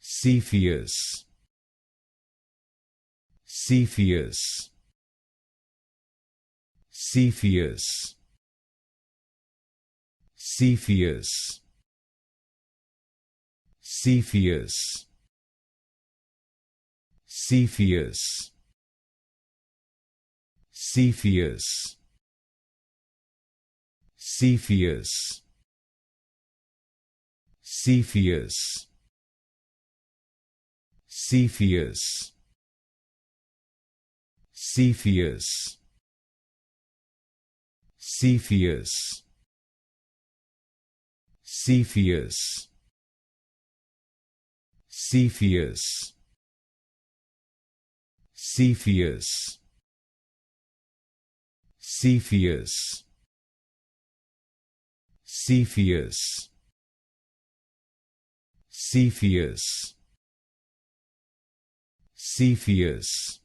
Cepheus, Cepheus, Cepheus, Cepheus, Cepheus, Cepheus, Cepheus, Cepheus, Cepheus, Cepheus, Cepheus, Cepheus, Cepheus, Cepheus, Cepheus, Cepheus, Cepheus, Cepheus, Cepheus,